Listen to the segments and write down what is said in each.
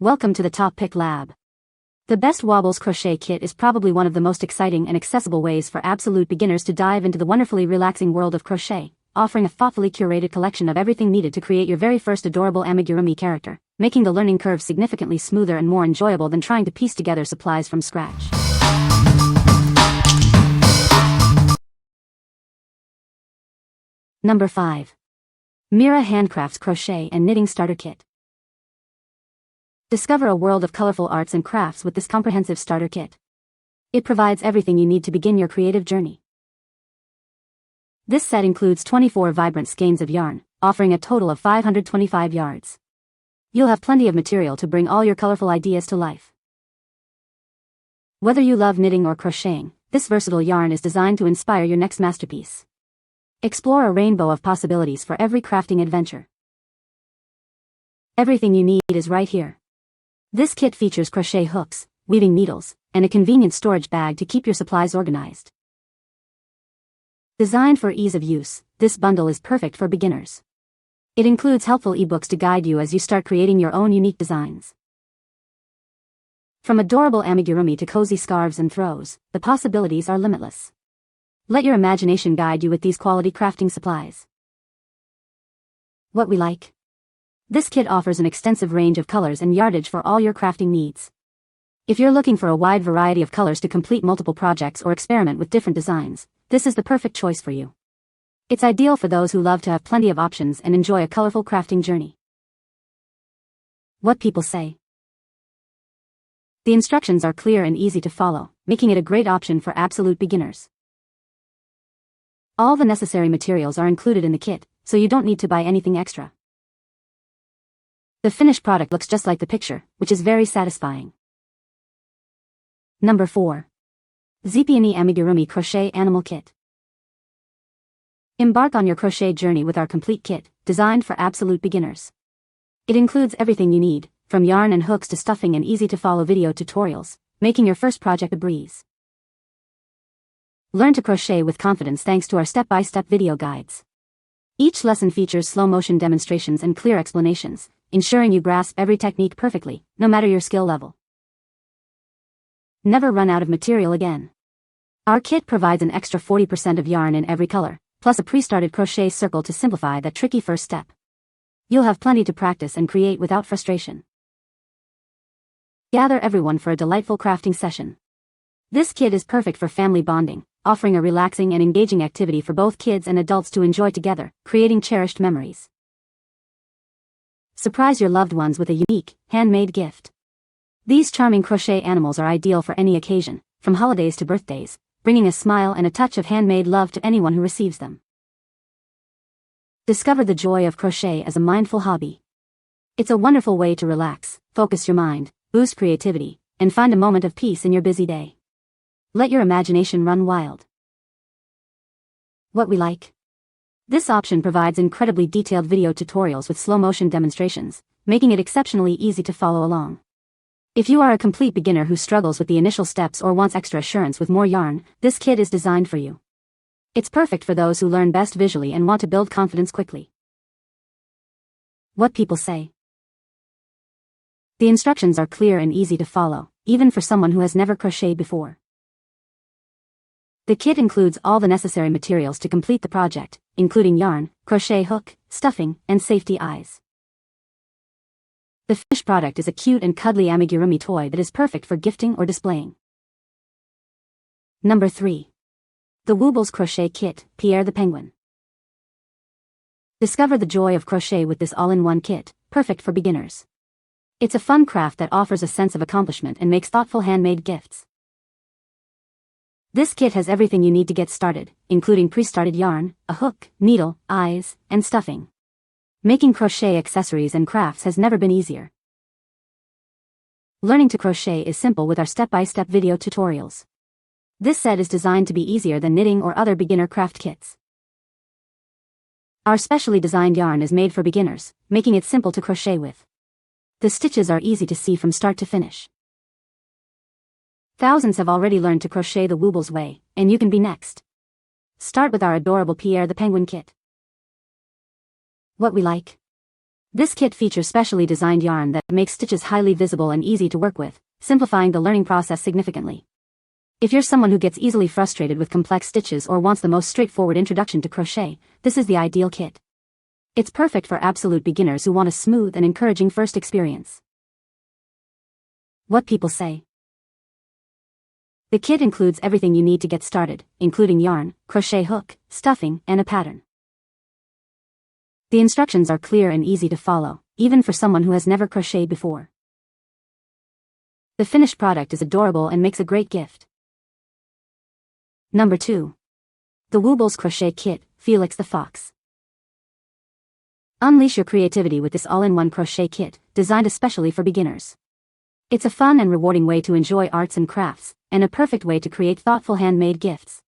Welcome to the TopPick Lab. The best Wobbles Crochet Kit is probably one of the most exciting and accessible ways for absolute beginners to dive into the wonderfully relaxing world of crochet, offering a thoughtfully curated collection of everything needed to create your very first adorable Amigurumi character, making the learning curve significantly smoother and more enjoyable than trying to piece together supplies from scratch. Number 5. Mira HandCrafts Crochet and Knitting Starter Kit. Discover a world of colorful arts and crafts with this comprehensive starter kit. It provides everything you need to begin your creative journey. This set includes 24 vibrant skeins of yarn, offering a total of 525 yards. You'll have plenty of material to bring all your colorful ideas to life. Whether you love knitting or crocheting, this versatile yarn is designed to inspire your next masterpiece. Explore a rainbow of possibilities for every crafting adventure. Everything you need is right here. This kit features crochet hooks, weaving needles, and a convenient storage bag to keep your supplies organized. Designed for ease of use, this bundle is perfect for beginners. It includes helpful ebooks to guide you as you start creating your own unique designs. From adorable amigurumi to cozy scarves and throws, the possibilities are limitless. Let your imagination guide you with these quality crafting supplies. What we like. This kit offers an extensive range of colors and yardage for all your crafting needs. If you're looking for a wide variety of colors to complete multiple projects or experiment with different designs, this is the perfect choice for you. It's ideal for those who love to have plenty of options and enjoy a colorful crafting journey. What people say. The instructions are clear and easy to follow, making it a great option for absolute beginners. All the necessary materials are included in the kit, so you don't need to buy anything extra. The finished product looks just like the picture, which is very satisfying. Number 4. Zepiany Amigurumi Crochet Animal Kit. Embark on your crochet journey with our complete kit, designed for absolute beginners. It includes everything you need, from yarn and hooks to stuffing and easy-to-follow video tutorials, making your first project a breeze. Learn to crochet with confidence thanks to our step-by-step video guides. Each lesson features slow-motion demonstrations and clear explanations, ensuring you grasp every technique perfectly, no matter your skill level. Never run out of material again. Our kit provides an extra 40% of yarn in every color, plus a pre-started crochet circle to simplify that tricky first step. You'll have plenty to practice and create without frustration. Gather everyone for a delightful crafting session. This kit is perfect for family bonding, offering a relaxing and engaging activity for both kids and adults to enjoy together, creating cherished memories. Surprise your loved ones with a unique, handmade gift. These charming crochet animals are ideal for any occasion, from holidays to birthdays, bringing a smile and a touch of handmade love to anyone who receives them. Discover the joy of crochet as a mindful hobby. It's a wonderful way to relax, focus your mind, boost creativity, and find a moment of peace in your busy day. Let your imagination run wild. What we like. This option provides incredibly detailed video tutorials with slow-motion demonstrations, making it exceptionally easy to follow along. If you are a complete beginner who struggles with the initial steps or wants extra assurance with more yarn, this kit is designed for you. It's perfect for those who learn best visually and want to build confidence quickly. What people say. The instructions are clear and easy to follow, even for someone who has never crocheted before. The kit includes all the necessary materials to complete the project, including yarn, crochet hook, stuffing, and safety eyes. The finished product is a cute and cuddly amigurumi toy that is perfect for gifting or displaying. Number 3. The Wobbles Crochet Kit, Pierre the Penguin. Discover the joy of crochet with this all-in-one kit, perfect for beginners. It's a fun craft that offers a sense of accomplishment and makes thoughtful handmade gifts. This kit has everything you need to get started, including pre-started yarn, a hook, needle, eyes, and stuffing. Making crochet accessories and crafts has never been easier. Learning to crochet is simple with our step-by-step video tutorials. This set is designed to be easier than knitting or other beginner craft kits. Our specially designed yarn is made for beginners, making it simple to crochet with. The stitches are easy to see from start to finish. Thousands have already learned to crochet the Woobles way, and you can be next. Start with our adorable Pierre the Penguin kit. What we like. This kit features specially designed yarn that makes stitches highly visible and easy to work with, simplifying the learning process significantly. If you're someone who gets easily frustrated with complex stitches or wants the most straightforward introduction to crochet, this is the ideal kit. It's perfect for absolute beginners who want a smooth and encouraging first experience. What people say. The kit includes everything you need to get started, including yarn, crochet hook, stuffing, and a pattern. The instructions are clear and easy to follow, even for someone who has never crocheted before. The finished product is adorable and makes a great gift. Number 2. The Wobbles Crochet Kit, Felix the Fox. Unleash your creativity with this all-in-one crochet kit, designed especially for beginners. It's a fun and rewarding way to enjoy arts and crafts, and a perfect way to create thoughtful handmade gifts.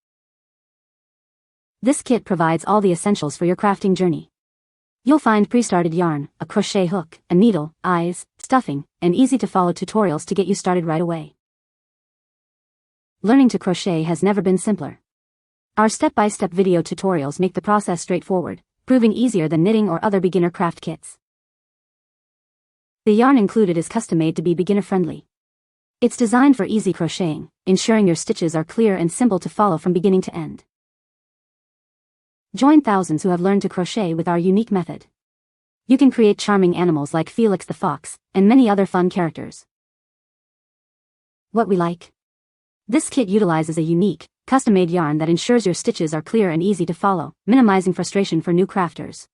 This kit provides all the essentials for your crafting journey. You'll find pre-started yarn, a crochet hook, a needle, eyes, stuffing, and easy-to-follow tutorials to get you started right away. Learning to crochet has never been simpler. Our step-by-step video tutorials make the process straightforward, proving easier than knitting or other beginner craft kits. The yarn included is custom-made to be beginner-friendly. It's designed for easy crocheting, ensuring your stitches are clear and simple to follow from beginning to end. Join thousands who have learned to crochet with our unique method. You can create charming animals like Felix the Fox, and many other fun characters. What we like. This kit utilizes a unique, custom-made yarn that ensures your stitches are clear and easy to follow, minimizing frustration for new crafters.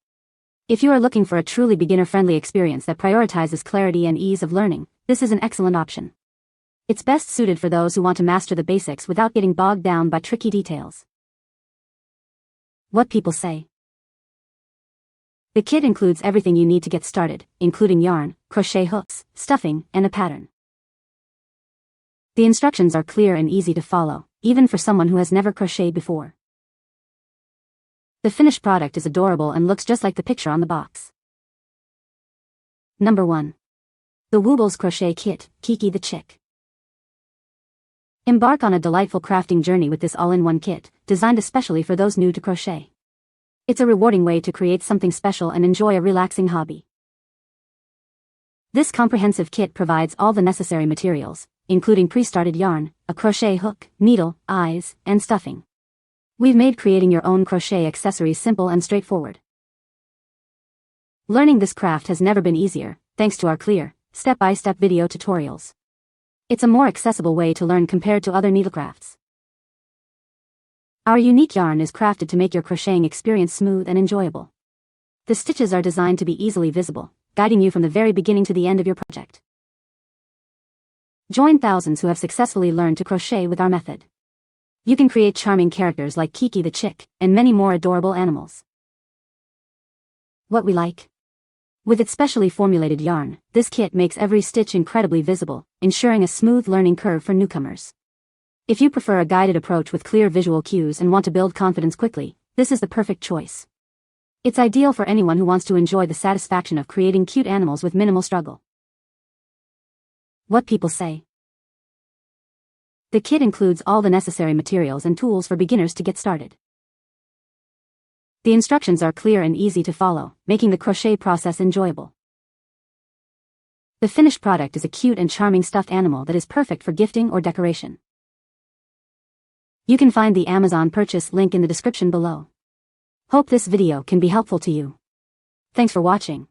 If you are looking for a truly beginner-friendly experience that prioritizes clarity and ease of learning, this is an excellent option. It's best suited for those who want to master the basics without getting bogged down by tricky details. What people say. The kit includes everything you need to get started, including yarn, crochet hooks, stuffing, and a pattern. The instructions are clear and easy to follow, even for someone who has never crocheted before. The finished product is adorable and looks just like the picture on the box. Number 1. The Wobbles Crochet Kit, Kiki the Chick. Embark on a delightful crafting journey with this all-in-one kit, designed especially for those new to crochet. It's a rewarding way to create something special and enjoy a relaxing hobby. This comprehensive kit provides all the necessary materials, including pre-started yarn, a crochet hook, needle, eyes, and stuffing. We've made creating your own crochet accessories simple and straightforward. Learning this craft has never been easier, thanks to our clear, step-by-step video tutorials. It's a more accessible way to learn compared to other needlecrafts. Our unique yarn is crafted to make your crocheting experience smooth and enjoyable. The stitches are designed to be easily visible, guiding you from the very beginning to the end of your project. Join thousands who have successfully learned to crochet with our method. You can create charming characters like Kiki the Chick, and many more adorable animals. What we like. With its specially formulated yarn, this kit makes every stitch incredibly visible, ensuring a smooth learning curve for newcomers. If you prefer a guided approach with clear visual cues and want to build confidence quickly, this is the perfect choice. It's ideal for anyone who wants to enjoy the satisfaction of creating cute animals with minimal struggle. What people say. The kit includes all the necessary materials and tools for beginners to get started. The instructions are clear and easy to follow, making the crochet process enjoyable. The finished product is a cute and charming stuffed animal that is perfect for gifting or decoration. You can find the Amazon purchase link in the description below. Hope this video can be helpful to you. Thanks for watching.